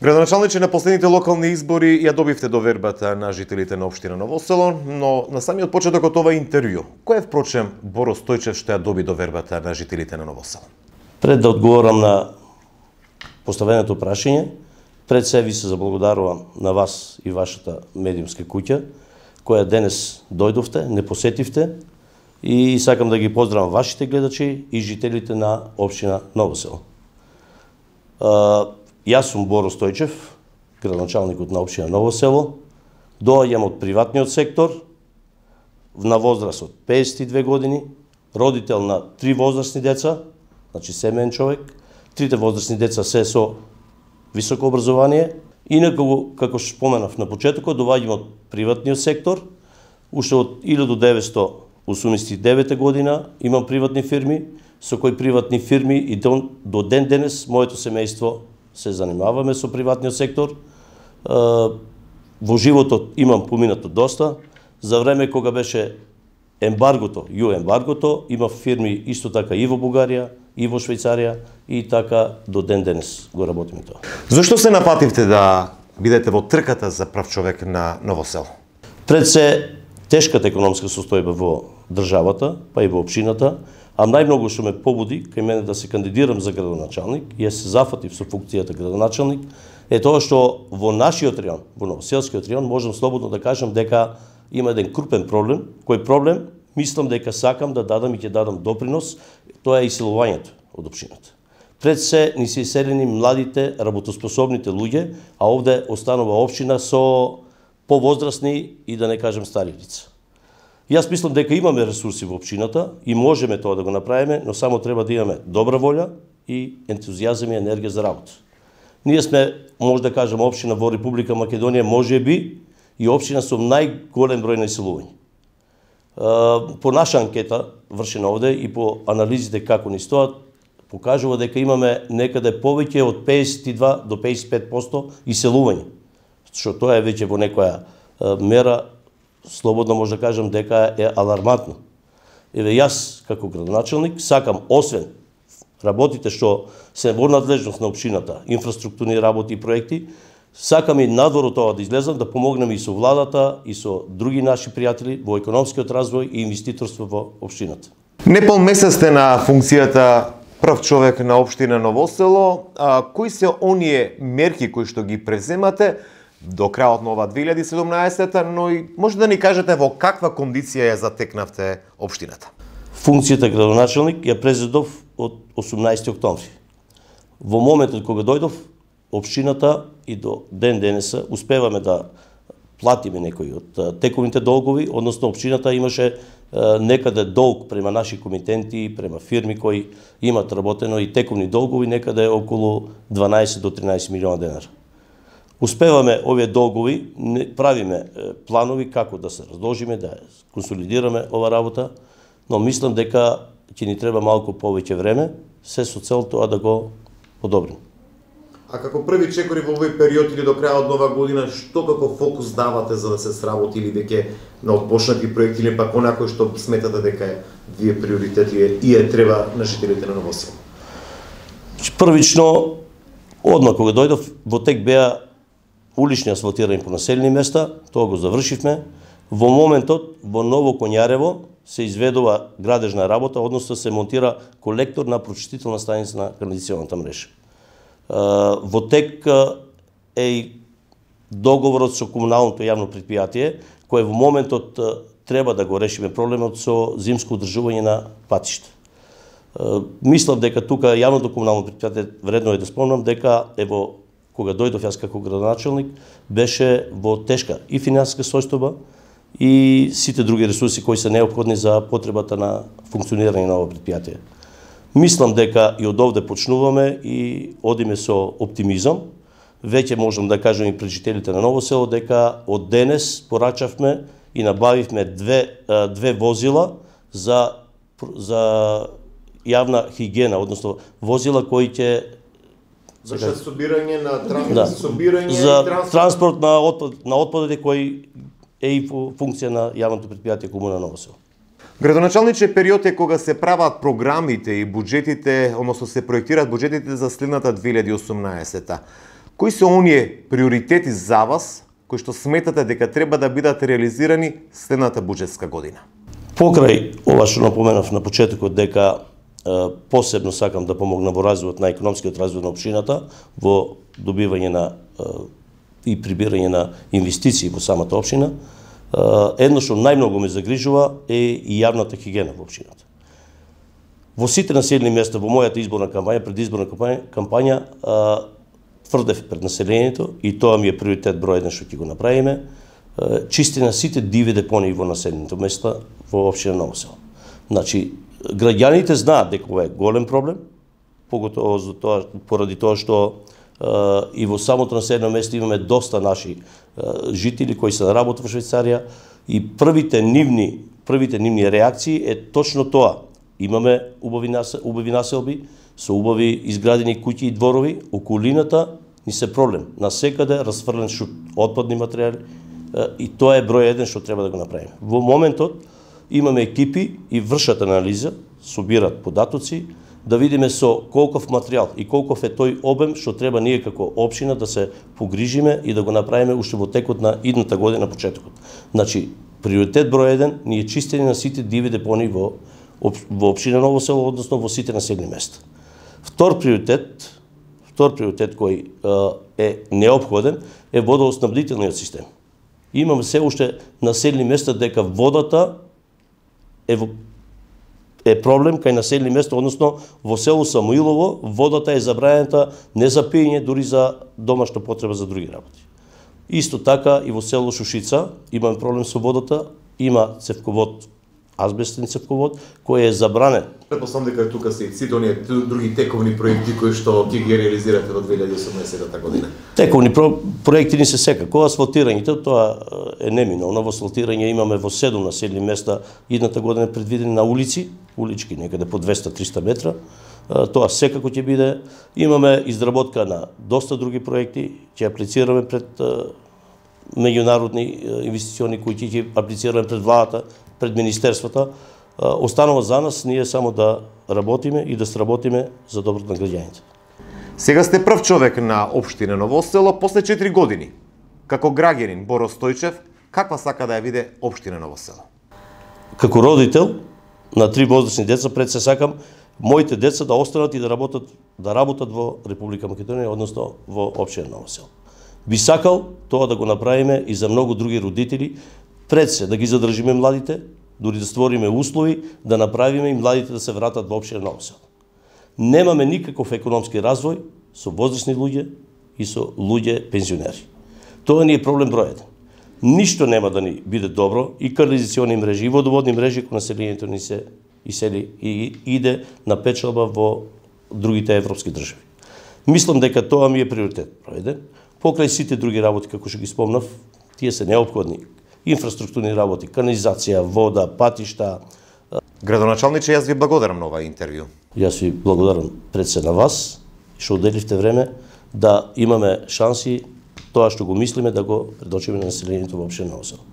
Градоначалниче, на последните локални избори ја добивте довербата на жителите на општина Ново Село, но на самиот почеток од ова интервју, кој е впрочем Боро Стојчев што ја доби довербата на жителите на Ново Село? Пред да одговорам на поставеното прашање, пред се ви се заблагодарувам на вас и вашата медиумска куќа, која денес дојдовте, не посетивте, и сакам да ги поздравам вашите гледачи и жителите на општина Ново Село. Јас сум Боро Стојчев, градоначалникот на општина Ново Село. Доаѓам од приватниот сектор, на возраст од 52 години, родител на 3 возрастни деца, значи семеен човек. Трите возрастни деца се со високо образование. Инаку, како што споменав на почетокот, доаѓам од приватниот сектор. Уште од 1989 година имам приватни фирми, со кои приватни фирми и до ден денес моето семејство се занимаваме со приватниот сектор. Во животот имам поминато доста. За време кога беше ембаргото, ембаргото, имав фирми исто така и во Бугарија, и во Швајцарија, и така до ден денес го работиме тоа. Зошто се напативте да бидете во трката за прав човек на Ново Село? Пред се тешката економска состојба во државата, па и во општината, а најмногу што ме побуди кај мене да се кандидирам за градоначалник и се зафатив со функцијата градоначалник, е тоа што во нашиот район, во Новоселскиот район, можам слободно да кажам дека има еден крупен проблем. Кој проблем? Мислам дека сакам да дадам и ќе дадам допринос, тоа е иселувањето од општината. Пред се ни се иселени младите, работоспособните луѓе, а овде останува општина со повозрастни и да не кажем стари лица. Јас мислам дека имаме ресурси во општината и можеме тоа да го направиме, но само треба да имаме добра волја и ентузијазам и енергија за работа. Ние сме, може да кажем, општина во Република Македонија, можеби и општина со најголем број на иселување. По наша анкета, вршена овде, и по анализите како ни стоат, покажува дека имаме некаде повеќе од 52 до 55% иселување, што тоа е веќе во некоја мера, слободно може да кажам дека е алармантно. Еве јас како градоначалник сакам, освен работите што се во надлежност на општината, инфраструктурни работи и проекти, сакам и надвор од тоа да излезам, да помогнем и со владата и со други наши пријатели во економскиот развој и инвеститорство во општината. Непол месец сте на функцијата прв човек на општина Ново Село. Кои се оние мерки кои што ги преземате до крајот на ова 2017-та, но и може да ни кажете во каква кондиција ја затекнавте општината? Функцијата градоначалник ја презедов од 18 октомври. Во моментот кога дојдов, општината и до ден денеса успеваме да платиме некои од тековите долгови, односно општината имаше некаде долг према наши комитенти, према фирми кои имат работено и тековни долгови некаде околу 12 до 13 милиона денара. Успеваме овие долгови, правиме планови како да се раздолжиме, да консолидираме ова работа, но мислам дека ќе ни треба малку повеќе време, се со цел тоа да го подобрим. А како први чекори во овој период или до крајот на оваа година, што како фокус давате за да се сработи или веќе на отпочнати проекти или пак онакој што сметате дека вие приоритети и треба на жителите на Ново Село? Првично, одмah кога дојдов, во тек беа улични асфалтирање по населени места, тоа го завршивме. Во моментот во Ново Коњарево се изведува градежна работа, односно се монтира колектор на прочистителна станица на канализационата мрежа. Во тек е и договорот со комуналното јавно предпријатие, кое во моментот треба да го решиме проблемот со зимско одржување на патишта. Мислам дека тука јавното комунално предпријатие, вредно е да спомнам, дека ево кога дојдов јас како градоначалник, беше во тешка и финансиска состојба и сите други ресурси кои се неопходни за потребата на функционирање на ова предпријатие. Мислам дека и од овде почнуваме и одиме со оптимизам. Веќе можам да кажам и пред жителите на Ново Село дека од денес порачавме и набавивме две возила за јавна хигиена, односно возила кои ќе за собирање на за транспорт на отпадите кои е и функција на јавното предпријатие Комуна Ново Село. Градоначалниче, период е кога се прават програмите и буџетите, односно се проектираат буџетите за следната 2018-та. Кои се оние приоритети за вас кои што сметате дека треба да бидат реализирани следната буџетска година? Покрај ова што напоменав на почетокот дека посебно сакам да помогнам во развојот на економскиот развој на општината, во добивање на и прибирање на инвестиции во самата општина, едно што најмногу ме загрижува е и јавната хигиена во општината. Во сите населени места во мојата изборна кампања, предизборна кампања, тврдев пред населението и тоа ми е приоритет број 1 што ќе го направиме, чистина сите диви депонии во населените места во општина Ново село. Значи, граѓаните знаат дека ова е голем проблем, поготово за тоа, поради тоа што и во самото населено место имаме доста наши жители кои се на работа во Швајцарија и првите нивни реакции е точно тоа. Имаме убави населби со убави изградени куќи и дворови, околината ни се проблем. Насекаде расфрлен шут, отпадни материјали и тоа е број 1 што треба да го направиме. Во моментот имаме екипи и вршат анализа, собират податоци, да видиме со колков материјал и колков е тој обем што треба ние како општина да се погрижиме и да го направиме уште во текот на идната година почетокот. Значи, приоритет број 1 ни е чистење на сите диви депонии во општина Ново село, односно во сите населени места. Втор приоритет кој е неопходен е водоснабдителниот систем. Имаме се уште населени места дека водата е проблем кај населени места, односно во село Самуилово водата е забранета не за пиење, дури за домашна потреба за други работи. Исто така и во село Шушица имаме проблем со водата, има цевковод, азбестен цевковод, кој е забранен. Претпоставам дека тука се сите оние други тековни проекти кои што ќе ги реализирате во 2018 година. Тековни проекти ни се секако, асфалтирањето тоа е неминовно. Во асфалтирање имаме во 7 населени места идната година предвидени на улички некаде по 200-300 метра. Тоа секако ќе биде. Имаме изработка на доста други проекти, ќе аплицираме пред меѓународни инвестициони кои ќе аплицираме пред владата, пред министерствата. Останува за нас ние само да работиме и да сработиме за доброто на граѓаните. Сега сте прв човек на општина Ново село после 4 години. Како граѓанин Боро Стојчев, каква сака да ја види општина Ново село? Како родител на 3 возрастни деца, пред се сакам моите деца да останат и да работат во Република Македонија, односно во општина Ново село. Би сакал тоа да го направиме и за многу други родители, пред се да ги задржиме младите, дури да створиме услови да направиме и младите да се вратат во општина Ново село. Немаме никаков економски развој со возрастни луѓе и со луѓе пензионери. Тоа ни е проблем број 1. Ништо нема да ни биде добро и канализациони мрежи и водоводни мрежи кога населението ни се исели и иде на печалба во другите европски држави. Мислам дека тоа ми е приоритет број 1. Покрај сите други работи како што ги спомнав, тие се неопходни. Инфраструктурни работи, канализација, вода, патишта. Градоначалниче, јас ви благодарам на ова интервју. Јас ви благодарам пред се на вас, што отделивте време да имаме шанси тоа што го мислиме да го предочиме на населението во општина Ново село.